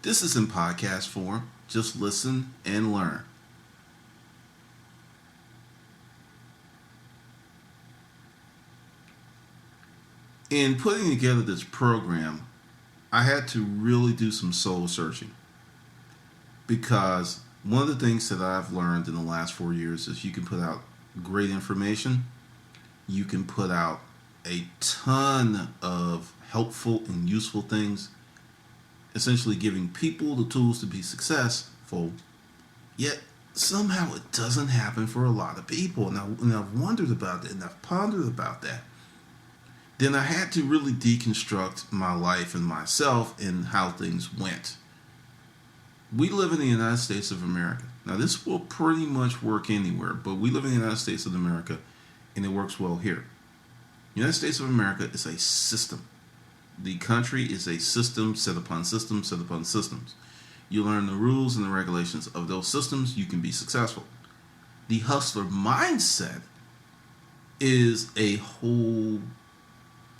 This is in podcast form. Just listen and learn. In putting together this program, I had to really do some soul searching because one of the things that I've learned in the last 4 years is you can put out great information, you can put out a ton of helpful and useful things, essentially giving people the tools to be successful, yet somehow it doesn't happen for a lot of people. And I've wondered about that and I've pondered about that. Then I had to really deconstruct my life and myself and how things went. We live in the United States of America. Now, this will pretty much work anywhere, but we live in the United States of America, and it works well here. The United States of America is a system. The country is a system set upon systems set upon systems. You learn the rules and the regulations of those systems, you can be successful. The hustler mindset is a whole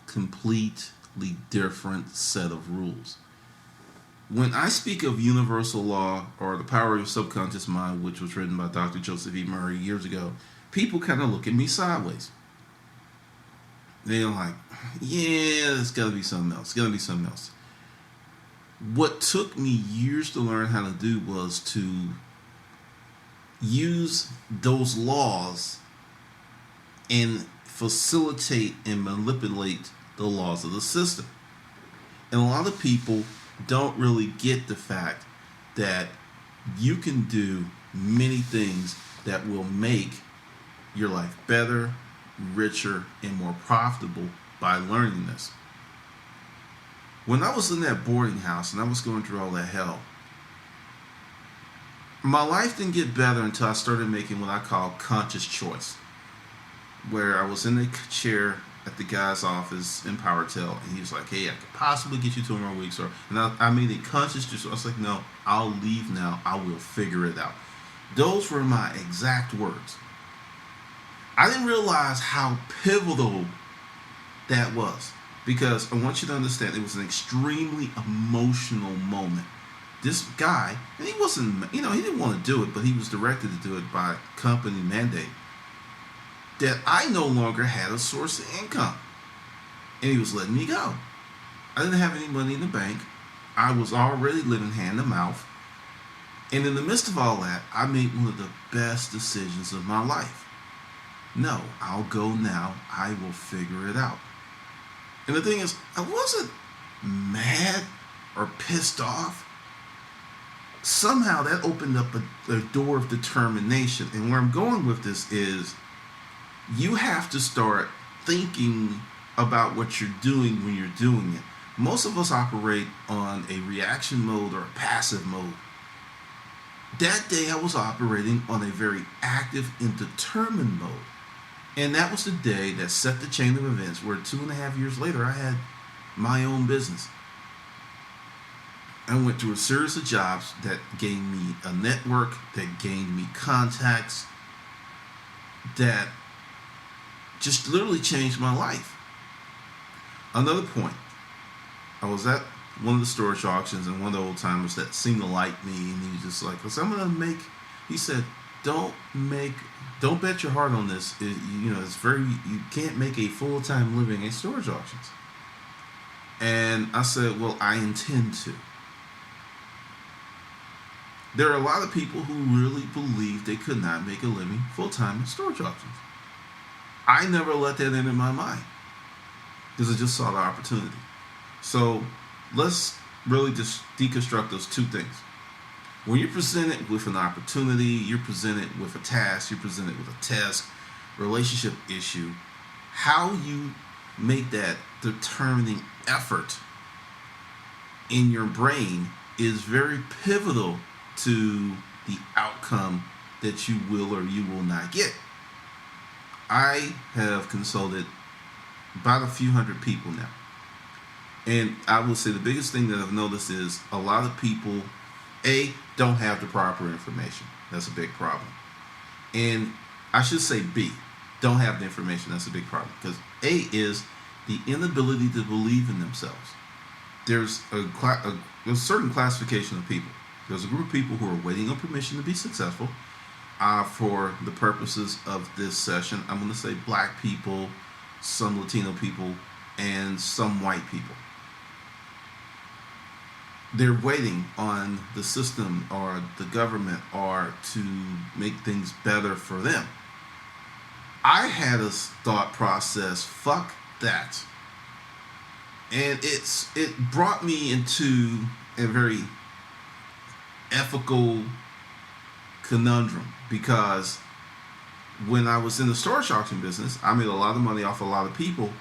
completely different set of rules. When I speak of universal law or the power of your subconscious mind, which was written by Dr. Joseph E. Murray years ago, people kind of look at me sideways. They're like, yeah, it's got to be something else. It's got to be something else. What took me years to learn how to do was to use those laws and facilitate and manipulate the laws of the system. And a lot of people don't really get the fact that you can do many things that will make your life better, richer, and more profitable by learning this. When I was in that boarding house and I was going through all that hell, my life didn't get better until I started making what I call conscious choice, where I was in a chair at the guy's office in Powertel, and he was like, hey, I could possibly get you 2 more weeks. And I made a conscious choice. I was like, no, I'll leave now. I will figure it out. Those were my exact words. I didn't realize how pivotal that was, because I want you to understand it was an extremely emotional moment. This guy, and he wasn't, he didn't want to do it, but he was directed to do it by company mandate, that I no longer had a source of income. And he was letting me go. I didn't have any money in the bank. I was already living hand to mouth. And in the midst of all that, I made one of the best decisions of my life. No, I'll go now. I will figure it out. And the thing is, I wasn't mad or pissed off. Somehow that opened up a door of determination. And where I'm going with this is, you have to start thinking about what you're doing when you're doing it. Most of us operate on a reaction mode or a passive mode. That day I was operating on a very active and determined mode. And that was the day that set the chain of events where 2.5 years later I had my own business. I went through a series of jobs that gained me a network, that gained me contacts, that just literally changed my life. Another point, I was at one of the storage auctions, and one of the old timers that seemed to like me, and he was just like, he said, don't bet your heart on this. You can't make a full-time living at storage auctions. And I said, well, I intend to. There are a lot of people who really believe they could not make a living full-time at storage auctions. I never let that enter my mind because I just saw the opportunity. So let's really just deconstruct those two things. When you're presented with an opportunity, you're presented with a task, you're presented with a test, relationship issue, how you make that determining effort in your brain is very pivotal to the outcome that you will or you will not get. I have consulted about a few hundred people now. And I will say the biggest thing that I've noticed is a lot of people, A, don't have the proper information. That's a big problem. And I should say B, don't have the information. That's a big problem. Because A is the inability to believe in themselves. there's a certain classification of people. There's a group of people who are waiting on permission to be successful. For the purposes of this session, I'm going to say black people, some Latino people, and some white people. They're waiting on the system or the government or to make things better for them. I had a thought process, fuck that. And it brought me into a very ethical conundrum, because when I was in the storage auction business, I made a lot of money off a lot of people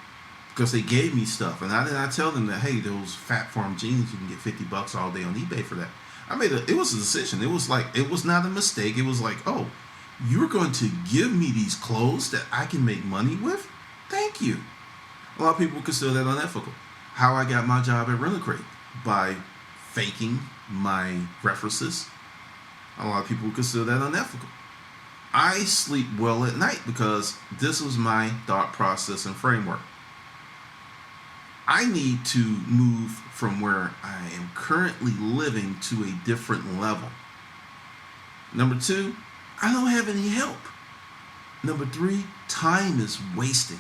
because they gave me stuff, and I did not tell them that, hey, those Fat Farm jeans, you can get $50 all day on eBay for that. It was a decision. It was not a mistake. It was like, oh, you're going to give me these clothes that I can make money with? Thank you. A lot of people consider that unethical. How I got my job at Rent a Crate, by faking my references. A lot of people consider that unethical. I sleep well at night because this was my thought process and framework. I need to move from where I am currently living to a different level. Number 2, I don't have any help. Number 3, time is wasting.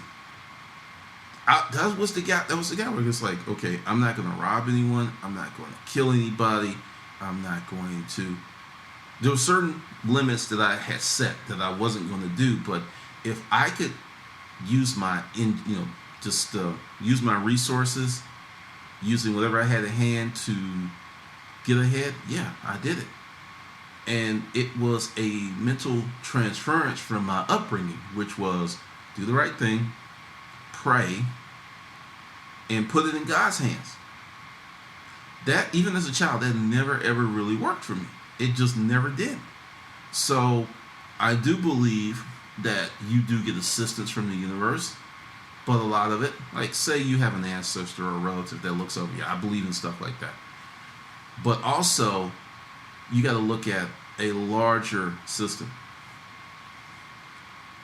That was the guy where it's like, okay, I'm not going to rob anyone. I'm not going to kill anybody. I'm not going to. There were certain limits that I had set that I wasn't going to do. But if I could use use my resources, using whatever I had at hand to get ahead, yeah, I did it. And it was a mental transference from my upbringing, which was do the right thing, pray, and put it in God's hands. That, even as a child, that never ever really worked for me. It just never did. So I do believe that you do get assistance from the universe, but a lot of it, like say you have an ancestor or a relative that looks over you. I believe in stuff like that. But also, you got to look at a larger system.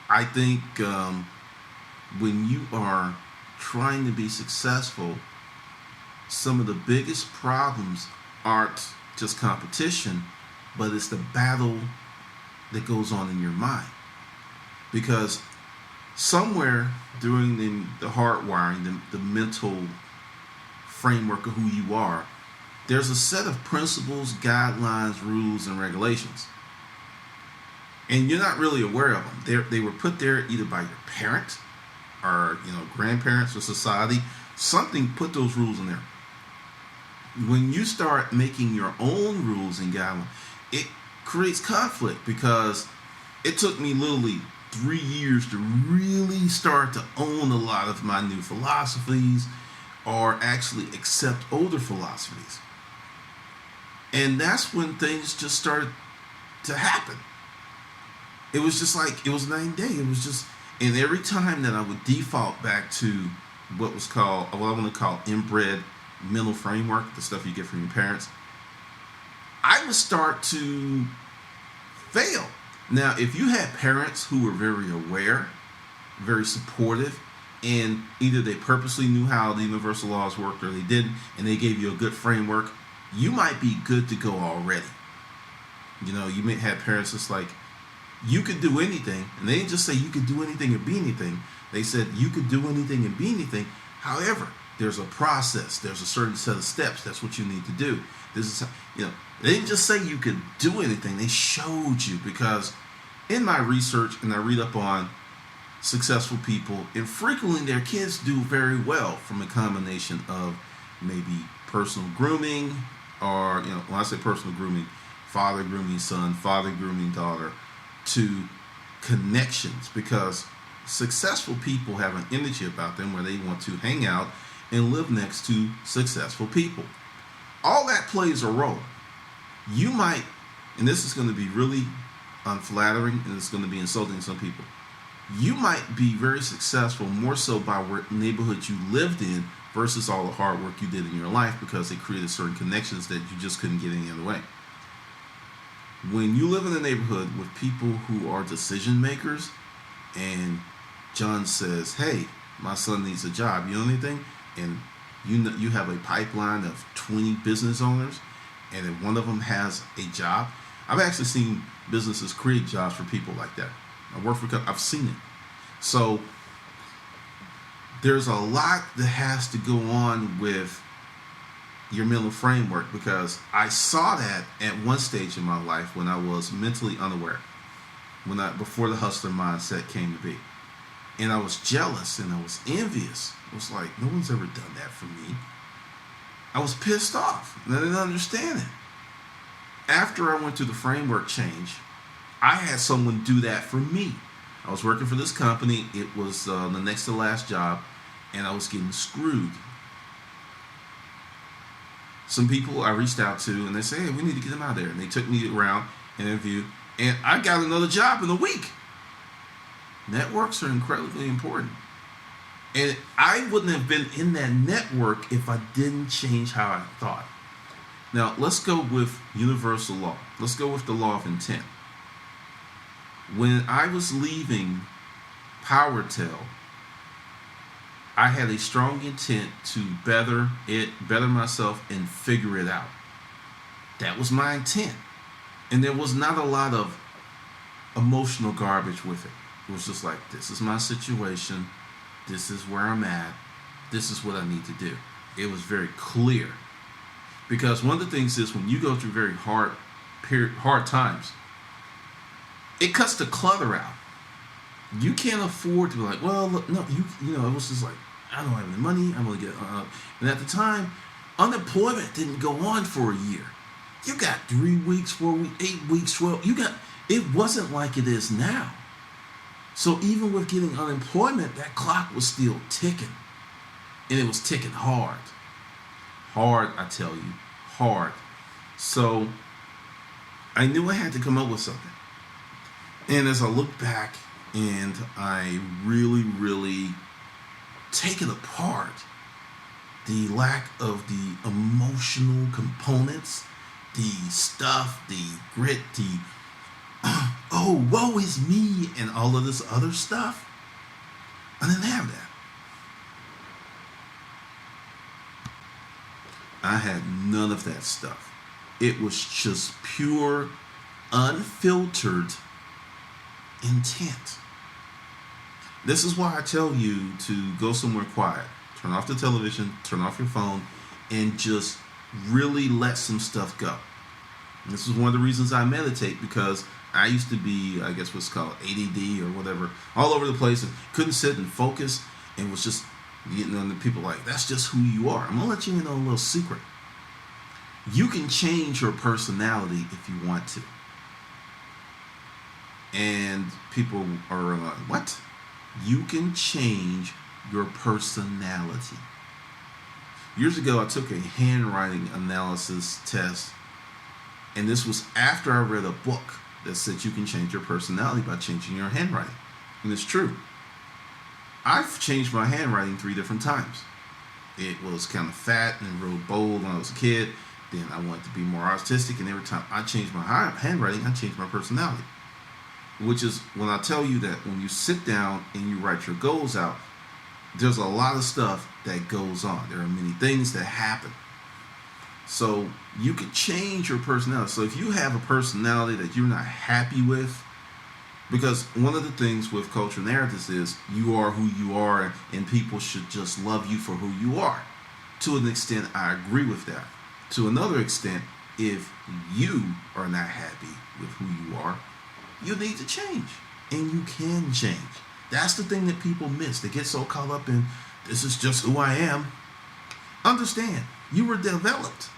I think when you are trying to be successful, some of the biggest problems aren't just competition, but it's the battle that goes on in your mind. Because somewhere during the hardwiring, the mental framework of who you are, there's a set of principles, guidelines, rules, and regulations. And you're not really aware of them. They were put there either by your parent or grandparents or society. Something put those rules in there. When you start making your own rules and guidelines, it creates conflict, because it took me literally 3 years to really start to own a lot of my new philosophies or actually accept older philosophies. And that's when things just started to happen. It was just like, it was night and day. It was just, and every time that I would default back to what I want to call inbred mental framework, the stuff you get from your parents, I would start to fail. Now, if you had parents who were very aware, very supportive, and either they purposely knew how the universal laws worked or they didn't, and they gave you a good framework, you might be good to go already. You may have parents that's like, you could do anything, and they didn't just say you could do anything and be anything. They said you could do anything and be anything. However, there's a process. There's a certain set of steps. That's what you need to do. This is, they didn't just say you could do anything. They showed you, because in my research, and I read up on successful people, and frequently their kids do very well from a combination of maybe personal grooming, or, when I say personal grooming, father grooming son, father grooming daughter, to connections, because successful people have an energy about them where they want to hang out and live next to successful people. All that plays a role. You might, and this is going to be really unflattering and it's going to be insulting to some people, you might be very successful more so by what neighborhood you lived in versus all the hard work you did in your life, because it created certain connections that you just couldn't get any other way. When you live in a neighborhood with people who are decision makers, and John says, hey, my son needs a job, you know anything? And You have a pipeline of 20 business owners, and if one of them has a job, I've actually seen businesses create jobs for people like that. I've seen it. So there's a lot that has to go on with your mental framework, because I saw that at one stage in my life when I was mentally unaware, before the hustler mindset came to be. And I was jealous and I was envious. It was like, no one's ever done that for me. I was pissed off and I didn't understand it. After I went through the framework change, I had someone do that for me. I was working for this company. It was the next to last job, and I was getting screwed. Some people I reached out to, and they said, hey, we need to get them out there. And they took me around and interviewed, and I got another job in a week. Networks are incredibly important. And I wouldn't have been in that network if I didn't change how I thought. Now, let's go with universal law. Let's go with the law of intent. When I was leaving PowerTel, I had a strong intent to better myself and figure it out. That was my intent. And there was not a lot of emotional garbage with it. It was just like, this is my situation. This is where I'm at. This is what I need to do. It was very clear. Because one of the things is, when you go through very hard times, it cuts the clutter out. You can't afford to be like, well, look, no, you know, it was just like, I don't have any money. I'm going to get, and at the time, unemployment didn't go on for a year. You got 3 weeks, 4 weeks, 8 weeks, 12. It wasn't like it is now. So even with getting unemployment, that clock was still ticking. And it was ticking hard. Hard, I tell you. Hard. So I knew I had to come up with something. And as I look back and I really, really take it apart, the lack of the emotional components, the stuff, the grit, the oh, woe is me, and all of this other stuff, I didn't have that. I had none of that stuff. It was just pure, unfiltered intent. This is why I tell you to go somewhere quiet. Turn off the television, turn off your phone, and just really let some stuff go. And this is one of the reasons I meditate, because I used to be, I guess what's called ADD or whatever, all over the place, and couldn't sit and focus, and was just getting on the people like, that's just who you are. I'm going to let you in on a little secret. You can change your personality if you want to. And people are like, what? You can change your personality. Years ago, I took a handwriting analysis test, and this was after I read a book that said you can change your personality by changing your handwriting. And it's true. I've changed my handwriting 3 different times. It was kind of fat and real bold when I was a kid. Then I wanted to be more artistic, and every time I changed my handwriting, I changed my personality. Which is when I tell you that when you sit down and you write your goals out, there's a lot of stuff that goes on. There are many things that happen. So you can change your personality. So if you have a personality that you're not happy with, because one of the things with cultural narratives is you are who you are, and people should just love you for who you are. To an extent, I agree with that. To another extent, if you are not happy with who you are, you need to change. And you can change. That's the thing that people miss. They get so caught up in, this is just who I am. Understand, you were developed.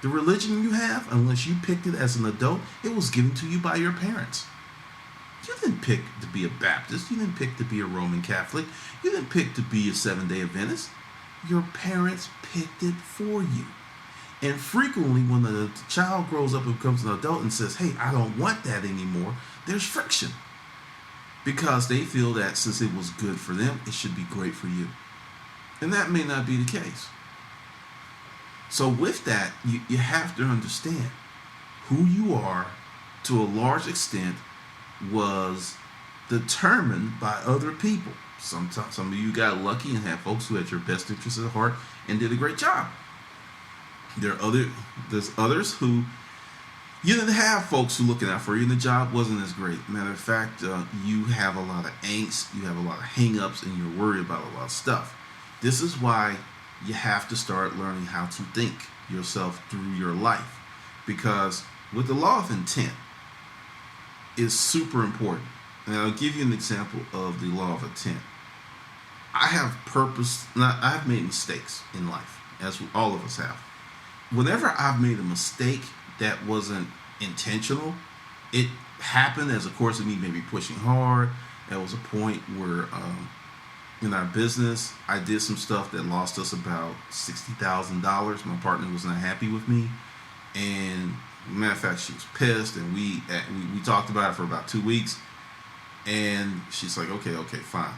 The religion you have, unless you picked it as an adult, it was given to you by your parents. You didn't pick to be a Baptist. You didn't pick to be a Roman Catholic. You didn't pick to be a Seventh-day Adventist. Your parents picked it for you. And frequently, when the child grows up and becomes an adult and says, hey, I don't want that anymore, there's friction. Because they feel that since it was good for them, it should be great for you. And that may not be the case. So with that, you have to understand who you are, to a large extent, was determined by other people. Some of you got lucky and had folks who had your best interests at heart and did a great job. There's others who you didn't have folks who looking out for you, and the job wasn't as great. Matter of fact, you have a lot of angst, you have a lot of hang-ups, and you're worried about a lot of stuff. This is why you have to start learning how to think yourself through your life, because with the law of intent is super important. And I'll give you an example of the law of intent. I have made mistakes in life, as all of us have. Whenever I've made a mistake that wasn't intentional, it happened as a course of me maybe pushing hard. There was a point where in our business, I did some stuff that lost us about $60,000. My partner was not happy with me, and matter of fact, she was pissed, and we talked about it for about 2 weeks, and she's like, okay, fine,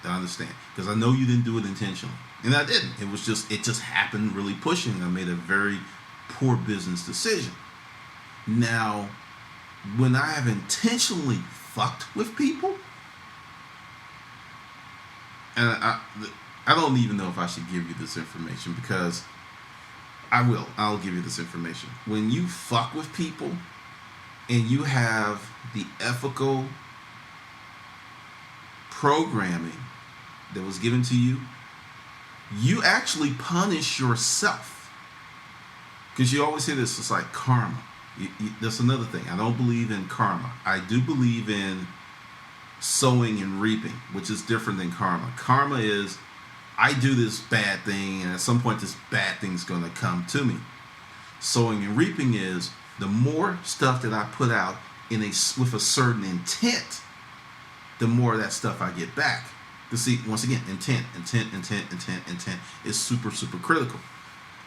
I understand, because I know you didn't do it intentionally, and I didn't. It just happened really pushing. I made a very poor business decision. Now, when I have intentionally fucked with people, and I don't even know if I should give you this information, because I'll give you this information. When you fuck with people and you have the ethical programming that was given to you, you actually punish yourself. Because you always hear this, it's like karma. That's another thing. I don't believe in karma. I do believe in sowing and reaping, which is different than karma. Karma is, I do this bad thing, and at some point this bad thing's going to come to me. Sowing and reaping is the more stuff that I put out with a certain intent, the more of that stuff I get back. You see, once again, intent is super, super critical.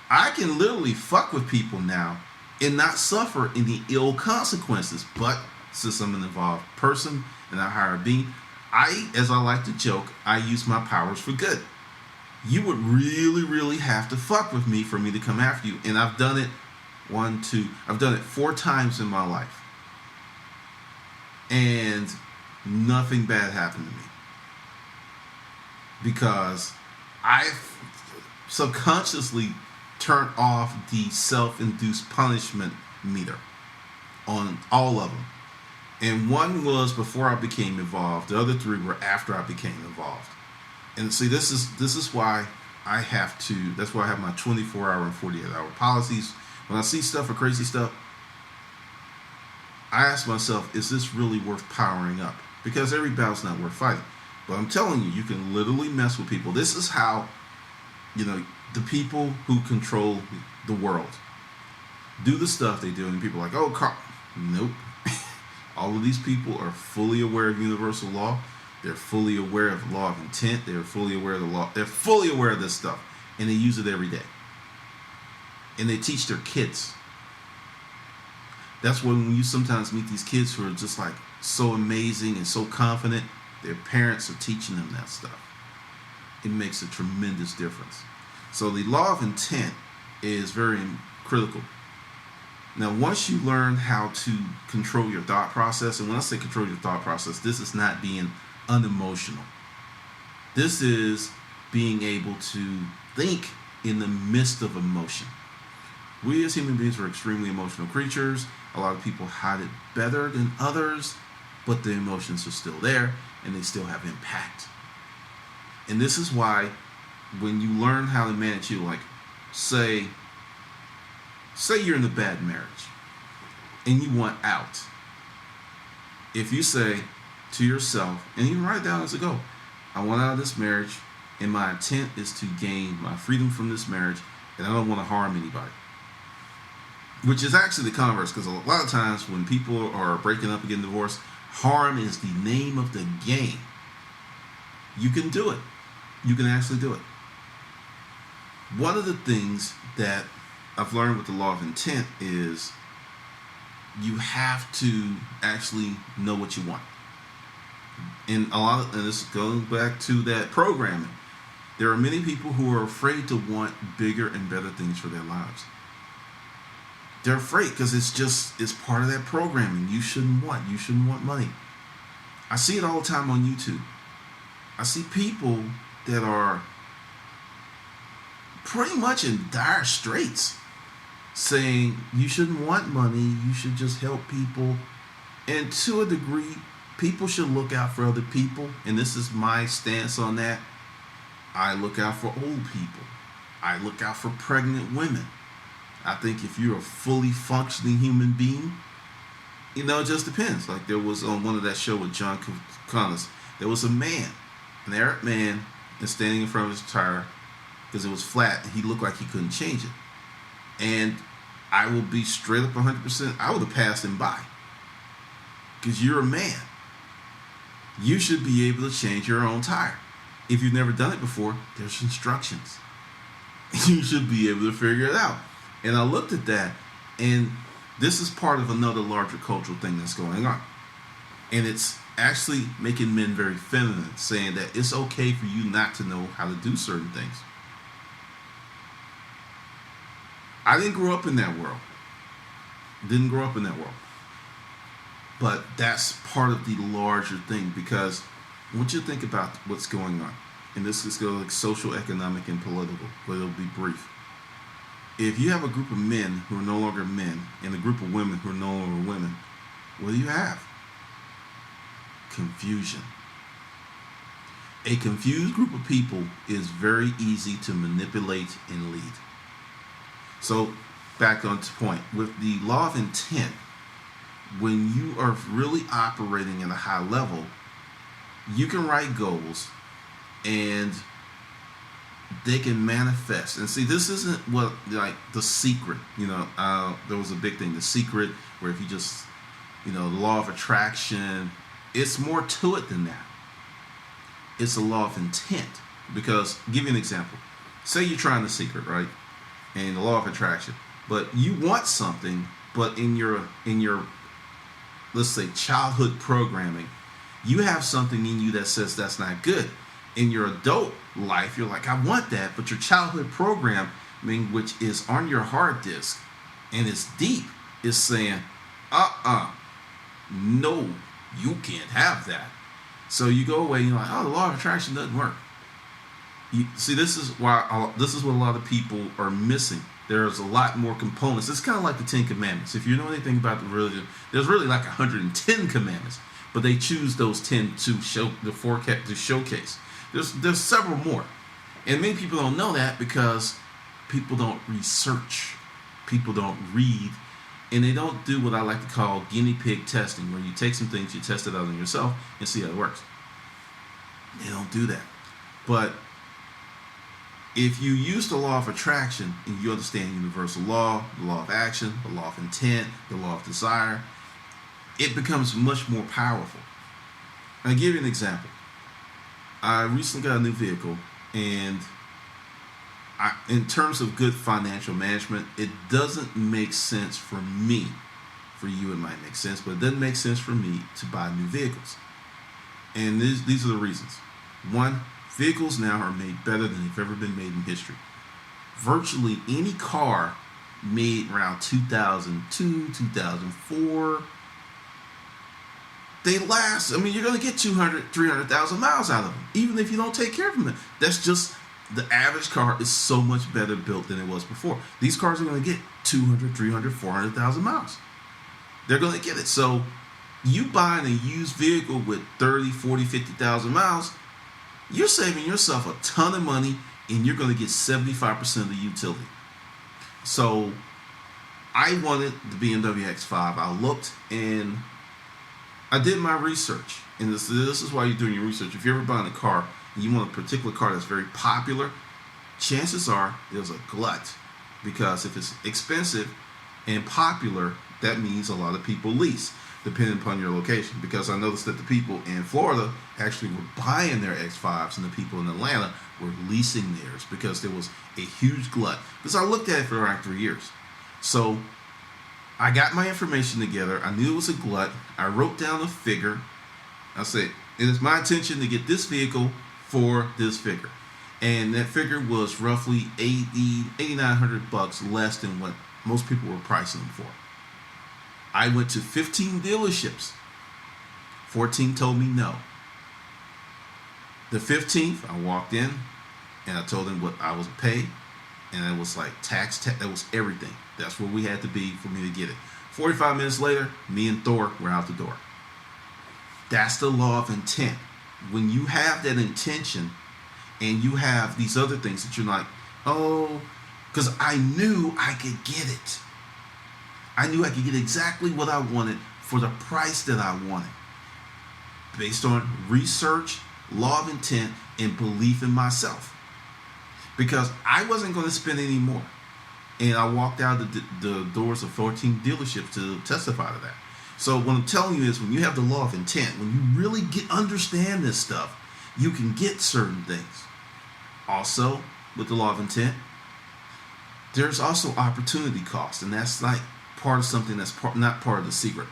I can literally fuck with people now and not suffer any ill consequences, but since I'm an involved person and I hire a being, as I like to joke, I use my powers for good. You would really, really have to fuck with me for me to come after you. And I've done it I've done it 4 times in my life. And nothing bad happened to me. Because I've subconsciously turned off the self-induced punishment meter on all of them. And one was before I became involved. The other 3 were after I became involved. And see, this is why that's why I have my 24-hour and 48-hour policies. When I see stuff or crazy stuff, I ask myself, is this really worth powering up? Because every battle's not worth fighting. But I'm telling you, you can literally mess with people. This is how, the people who control the world do the stuff they do. And people are like, oh, nope. All of these people are fully aware of universal law. They're fully aware of the law of intent. They're fully aware of the law. They're fully aware of this stuff. And they use it every day. And they teach their kids. That's when you sometimes meet these kids who are just like so amazing and so confident. Their parents are teaching them that stuff. It makes a tremendous difference. So the law of intent is very critical. Now, once you learn how to control your thought process, and when I say control your thought process, this is not being unemotional. This is being able to think in the midst of emotion. We as human beings are extremely emotional creatures. A lot of people hide it better than others, but the emotions are still there and they still have impact. And this is why when you learn how to manage you, like say you're in a bad marriage and you want out. If you say to yourself, and you write down as a goal, I want out of this marriage and my intent is to gain my freedom from this marriage and I don't want to harm anybody. Which is actually the converse, because a lot of times when people are breaking up and getting divorced, harm is the name of the game. You can do it. You can actually do it. One of the things that I've learned with the law of intent is you have to actually know what you want. And this goes back to that programming. There are many people who are afraid to want bigger and better things for their lives. They're afraid because it's part of that programming. You shouldn't want money. I see it all the time on YouTube. I see people that are pretty much in dire straits, saying you shouldn't want money, you should just help people. And to a degree, people should look out for other people. And this is my stance on that. I look out for old people. I look out for pregnant women. I think if you're a fully functioning human being, it just depends. Like there was on one of that show with John Connors, there was a man, an Arab man, and standing in front of his tire because it was flat and he looked like he couldn't change it. And I will be straight up 100%, I would have passed him by. Because you're a man. You should be able to change your own tire. If you've never done it before, there's instructions. You should be able to figure it out. And I looked at that, and this is part of another larger cultural thing that's going on. And it's actually making men very feminine, saying that it's okay for you not to know how to do certain things. I didn't grow up in that world. But that's part of the larger thing, because I want you to think about what's going on. And this is going like social, economic, and political, but it'll be brief. If you have a group of men who are no longer men and a group of women who are no longer women, what do you have? Confusion. A confused group of people is very easy to manipulate and lead. So, back on to point. With the law of intent, when you are really operating at a high level, you can write goals and they can manifest. And see, this isn't what, like, The Secret, there was a big thing, The Secret, where if you just, the law of attraction, it's more to it than that. It's a law of intent. Because, give you an example. Say you're trying The Secret, right? And the law of attraction. But you want something, but in your let's say childhood programming, you have something in you that says that's not good. In your adult life, you're like, I want that, but your childhood programming, which is on your hard disk and it's deep, is saying, no, you can't have that. So you go away and you're like, oh, the law of attraction doesn't work. See, this is what a lot of people are missing. There's a lot more components. It's kind of like the 10 Commandments. If you know anything about the religion, there's really like 110 commandments, but they choose those 10 to showcase. There's several more, and many people don't know that because people don't research, people don't read, and they don't do what I like to call guinea pig testing, where you take some things, you test it out on yourself, and see how it works. They don't do that, but if you use the law of attraction and you understand universal law, the law of action, the law of intent, the law of desire, it becomes much more powerful. I'll give you an example. I recently got a new vehicle, and in terms of good financial management, it doesn't make sense for me. For you, it might make sense, but it doesn't make sense for me to buy new vehicles. And these are the reasons. One, vehicles now are made better than they've ever been made in history. Virtually any car made around 2002, 2004, they last. I mean, you're going to get 200, 300,000 miles out of them, even if you don't take care of them. That's just, the average car is so much better built than it was before. These cars are going to get 200, 300, 400,000 miles. They're going to get it. So you buying a used vehicle with 30, 40, 50,000 miles, you're saving yourself a ton of money, and you're going to get 75% of the utility. So I wanted the BMW X5. I looked and I did my research. And this is why you're doing your research. If you're ever buying a car and you want a particular car that's very popular, chances are there's a glut. Because if it's expensive and popular, that means a lot of people lease, depending upon your location. Because I noticed that the people in Florida actually were buying their X5s, and the people in Atlanta were leasing theirs because there was a huge glut. Because I looked at it for around 3 years. So I got my information together. I knew it was a glut. I wrote down a figure. I said, it is my intention to get this vehicle for this figure. And that figure was roughly $8,900 less than what most people were pricing them for. I went to 15 dealerships. 14 told me no. The 15th, I walked in and I told them what I was paid. And it was like that was everything. That's where we had to be for me to get it. 45 minutes later, me and Thor were out the door. That's the law of intent. When you have that intention and you have these other things that you're like, oh, because I knew I could get it. I knew I could get exactly what I wanted for the price that I wanted. Based on research, law of intent, and belief in myself. Because I wasn't going to spend any more. And I walked out the doors of 14 dealerships to testify to that. So what I'm telling you is when you have the law of intent, when you really understand this stuff, you can get certain things. Also, with the law of intent, there's also opportunity cost. And that's like part of something that's not part of the secret.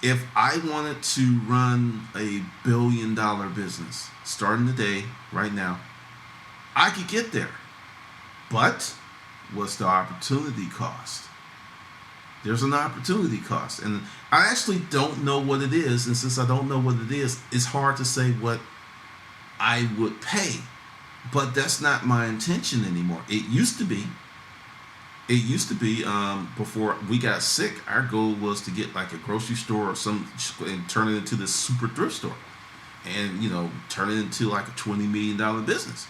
If I wanted to run a $1 billion business, starting today, right now, I could get there. But what's the opportunity cost? There's an opportunity cost. And I actually don't know what it is. And since I don't know what it is, it's hard to say what I would pay. But that's not my intention anymore. It used to be. It used to be before we got sick, our goal was to get like a grocery store or some and turn it into this super thrift store. And, turn it into like a $20 million business.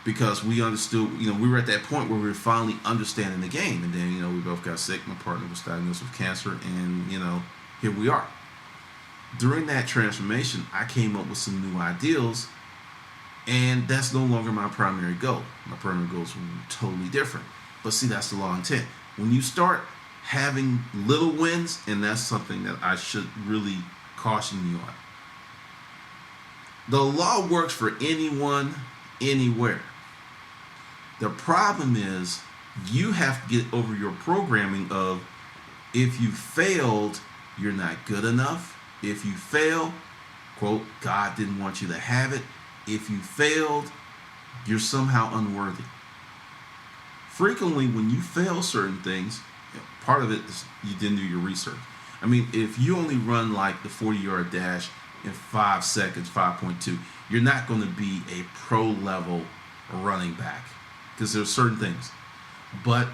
Because we understood, we were at that point where we were finally understanding the game. And then, we both got sick. My partner was diagnosed with cancer. And, here we are. During that transformation, I came up with some new ideals. And that's no longer my primary goal. My primary goals were totally different. But see, that's the law of intent. When you start having little wins, and that's something that I should really caution you on. The law works for anyone, anywhere. The problem is you have to get over your programming of if you failed, you're not good enough. If you fail, quote, God didn't want you to have it. If you failed, you're somehow unworthy. Frequently, when you fail certain things, part of it is you didn't do your research. I mean, if you only run like the 40-yard dash in 5 seconds, 5.2, you're not going to be a pro-level running back because there's certain things. But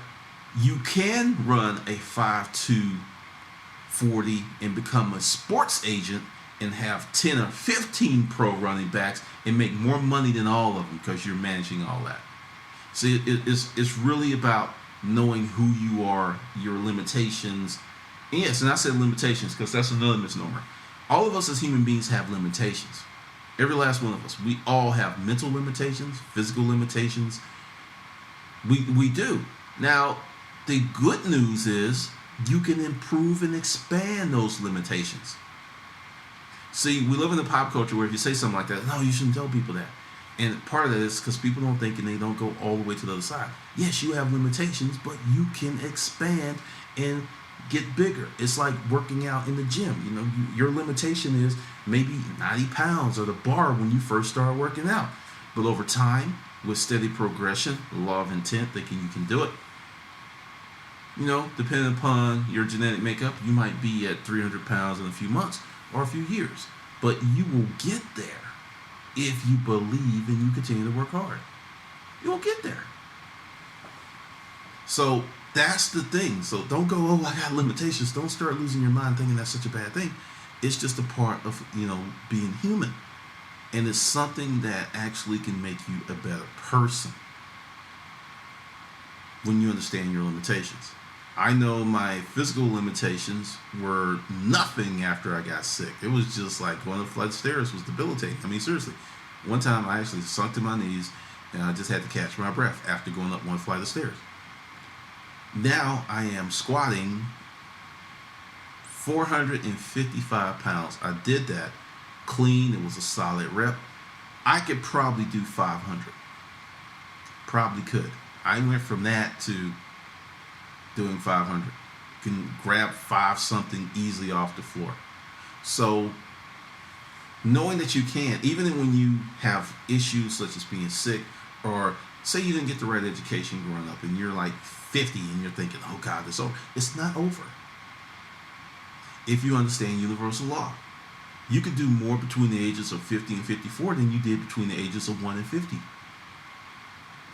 you can run a 5.2 40 and become a sports agent and have 10 or 15 pro running backs and make more money than all of them because you're managing all that. See, it's really about knowing who you are, your limitations. And yes, and I said limitations because that's another misnomer. All of us as human beings have limitations. Every last one of us. We all have mental limitations, physical limitations. We do. Now, the good news is you can improve and expand those limitations. See, we live in a pop culture where if you say something like that, no, you shouldn't tell people that. And part of that is because people don't think and they don't go all the way to the other side. Yes, you have limitations, but you can expand and get bigger. It's like working out in the gym. Your limitation is maybe 90 pounds or the bar when you first start working out. But over time, with steady progression, the law of intent, thinking you can do it, depending upon your genetic makeup, you might be at 300 pounds in a few months or a few years. But you will get there if you believe and you continue to work hard. You will get there. So that's the thing. So don't go, oh, I got limitations. Don't start losing your mind thinking that's such a bad thing. It's just a part of, being human. And it's something that actually can make you a better person when you understand your limitations. I know my physical limitations were nothing after I got sick. It was just like going up a flight of stairs was debilitating. I mean, seriously. One time I actually sunk to my knees and I just had to catch my breath after going up one flight of stairs. Now I am squatting 455 pounds. I did that clean. It was a solid rep. I could probably do 500. Probably could. I went from that to doing 500. You can grab 5 something easily off the floor. So knowing that you can, even when you have issues such as being sick, or say you didn't get the right education growing up and you're like 50 and you're thinking, oh God, it's over. It's not over. If you understand universal law, you could do more between the ages of 50 and 54 than you did between the ages of 1 and 50.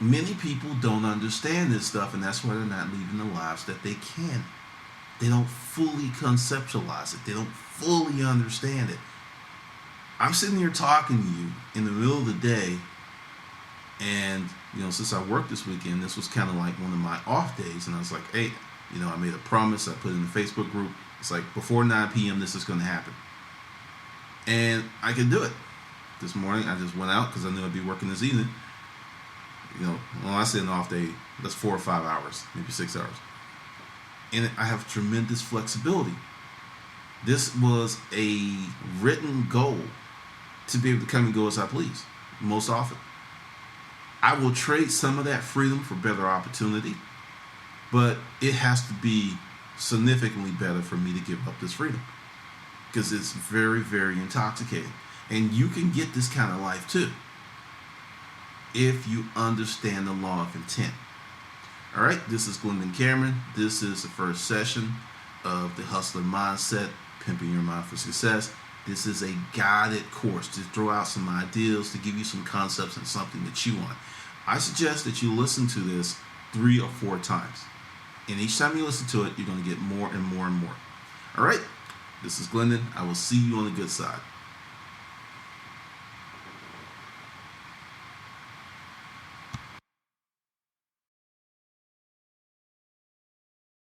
Many people don't understand this stuff, and that's why they're not living the lives that they can. They don't fully conceptualize it. They don't fully understand it. I'm sitting here talking to you in the middle of the day, and since I worked this weekend, this was kind of like one of my off days, and I was like, hey, I made a promise. I put it in the Facebook group. It's like before 9 p.m. this is going to happen, and I can do it. This morning I just went out because I knew I'd be working this evening. When I say an off day, that's 4 or 5 hours, maybe 6 hours, and I have tremendous flexibility. This was a written goal to be able to come and go as I please most often. I will trade some of that freedom for better opportunity, but it has to be significantly better for me to give up this freedom because it's very, very intoxicating. And you can get this kind of life too if you understand the law of intent. All right, this is Glendon Cameron. This is the first session of the Hustler Mindset, Pimping Your Mind for Success. This is a guided course to throw out some ideas, to give you some concepts and something to chew on. I suggest that you listen to this 3 or 4 times. And each time you listen to it, you're going to get more and more and more. All right? This is Glendon. I will see you on the good side.